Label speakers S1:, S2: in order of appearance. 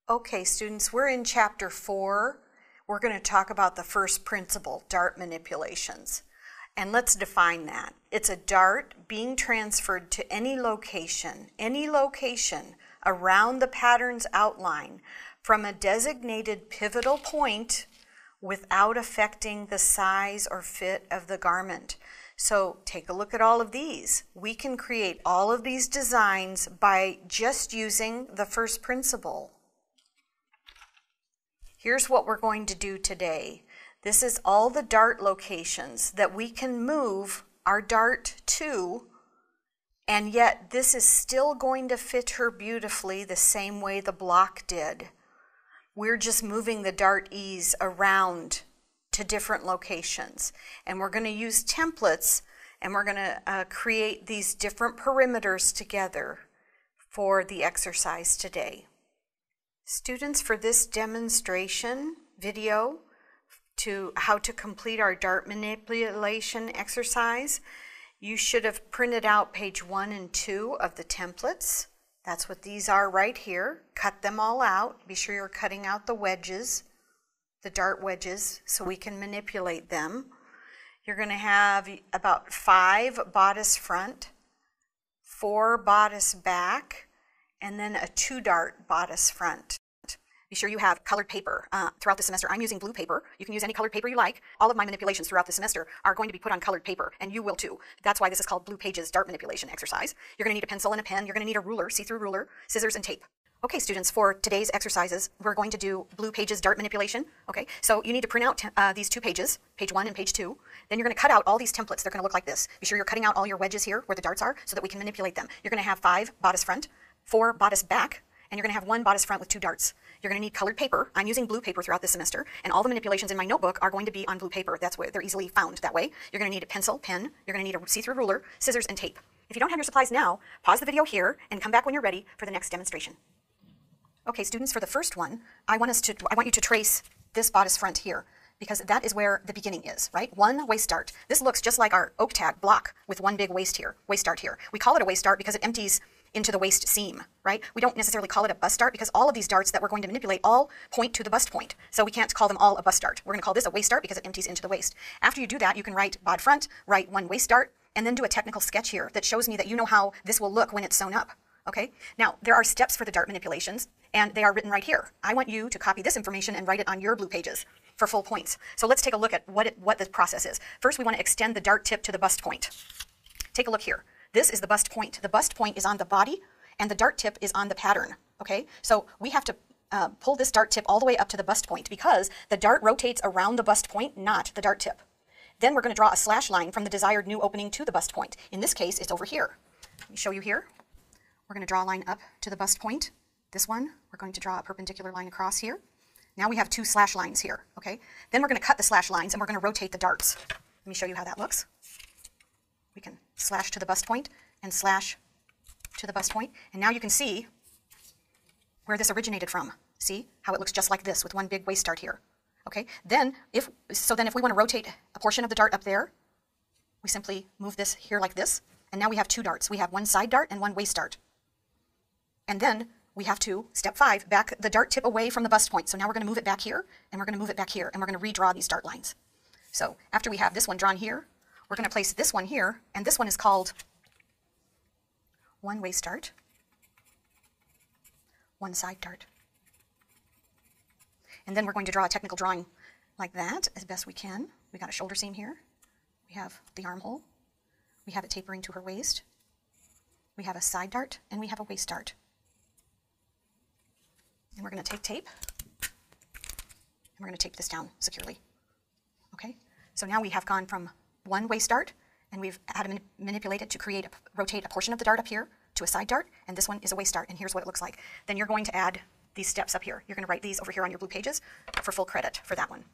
S1: Okay, students, we're in chapter 4. We're going to talk about the first principle, dart manipulations. And let's define that. It's a dart being transferred to any location around the pattern's outline from a designated pivotal point without affecting the size or fit of the garment. So take a look at all of these. We can create all of these designs by just using the first principle. Here's what we're going to do today. This is all the dart locations that we can move our dart to, and yet this is still going to fit her beautifully the same way the block did. We're just moving the dart ease around to different locations, and we're going to use templates, and we're going to create these different perimeters together for the exercise today. Students, for this demonstration video to how to complete our dart manipulation exercise, you should have printed out page 1 and 2 of the templates. That's what these are right here. Cut them all out. Be sure you're cutting out the wedges, the dart wedges, so we can manipulate them. You're going to have about 5 bodice front, 4 bodice back, and then a 2 dart bodice front. Be sure you have colored paper throughout the semester. I'm using blue paper. You can use any colored paper you like. All of my manipulations throughout the semester are going to be put on colored paper, and you will too. That's why this is called Blue Pages Dart Manipulation Exercise. You're going to need a pencil and a pen. You're going to need a ruler, see-through ruler, scissors, and tape. Okay, students, for today's exercises, we're going to do Blue Pages Dart Manipulation. Okay, so you need to print out these 2 pages, page 1 and page 2. Then you're going to cut out all these templates. They're going to look like this. Be sure you're cutting out all your wedges here where the darts are so that we can manipulate them. You're going to have 5 bodice front, 4 bodice back, and you're going to have 1 bodice front with 2 darts. You're going to need colored paper. I'm using blue paper throughout the semester, and all the manipulations in my notebook are going to be on blue paper. That's where they're easily found that way. You're going to need a pencil, pen, you're going to need a see-through ruler, scissors, and tape. If you don't have your supplies now, pause the video here and come back when you're ready for the next demonstration. Okay, students, for the first one, I want you to trace this bodice front here, because that is where the beginning is, right? 1 waist dart. This looks just like our oak tag block with 1 big waist dart here. We call it a waist dart because it empties into the waist seam, right? We don't necessarily call it a bust dart because all of these darts that we're going to manipulate all point to the bust point. So we can't call them all a bust dart. We're going to call this a waist dart because it empties into the waist. After you do that, you can write bod front, write 1 waist dart, and then do a technical sketch here that shows me that you know how this will look when it's sewn up. Okay? Now, there are steps for the dart manipulations, and they are written right here. I want you to copy this information and write it on your blue pages for full points. So let's take a look at what the process is. First, we want to extend the dart tip to the bust point. Take a look here. This is the bust point. The bust point is on the body, and the dart tip is on the pattern. Okay? So we have to pull this dart tip all the way up to the bust point because the dart rotates around the bust point, not the dart tip. Then we're going to draw a slash line from the desired new opening to the bust point. In this case, it's over here. Let me show you here. We're going to draw a line up to the bust point. This one, we're going to draw a perpendicular line across here. Now we have 2 slash lines here, okay? Then we're going to cut the slash lines and we're going to rotate the darts. Let me show you how that looks. We can slash to the bust point and slash to the bust point. And now you can see where this originated from. See how it looks just like this with 1 big waist dart here. Okay? Then if we want to rotate a portion of the dart up there, we simply move this here like this. And now we have 2 darts. We have 1 side dart and 1 waist dart. And then we have to, step 5, back the dart tip away from the bust point. So now we're going to move it back here, and we're going to move it back here, and we're going to redraw these dart lines. So after we have this one drawn here, we're going to place this one here, and this one is called 1 waist dart, 1 side dart. And then we're going to draw a technical drawing like that as best we can. We got a shoulder seam here. We have the armhole. We have it tapering to her waist. We have a side dart, and we have a waist dart. And we're going to take tape, and we're going to tape this down securely. Okay? So now we have gone from 1 waist dart, and we've had to manipulate it to rotate a portion of the dart up here to a side dart, and this one is a waist dart, and here's what it looks like. Then you're going to add these steps up here. You're going to write these over here on your blue pages for full credit for that one.